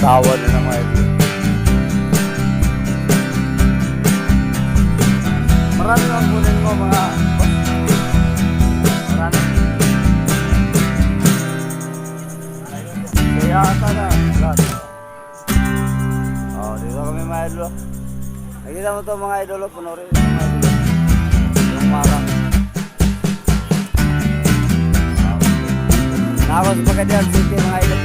Sawa na ng mga idol. Marami lang kunin mo mga boss. Marami. Kaya ata na. Lahat. Dito kami mga idol. Nakita mo ito mga idol. Punurin mga idol. Yung marang. Nakakos sa Pagadian City mga idol.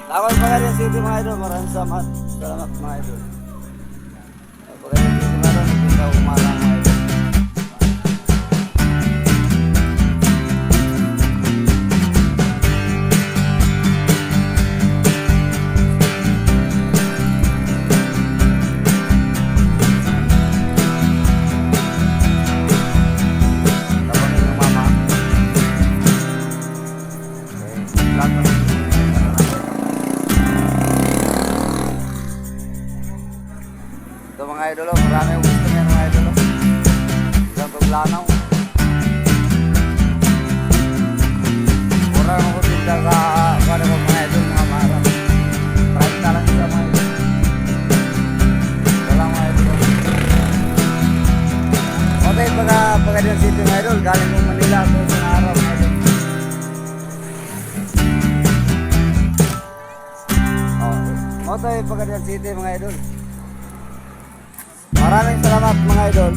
Nakakos sa Pagadian City mga idol. Maraming salamat mga idol. Pagadian City mga idol. Nakita ko marang mga idol. Ito mga idol, marami yung gusto niya mga idol. Isang paglanaw. Mura ako tinda sa para ko mga idol, mga marang. Maraming talang isa mga idol. Ito lang mga idol. Okay, Pagadian City mga idol, galing ng Manila ito isang araw mga idol. Okay, Pagadian City mga idol. Maraming salamat mga idol.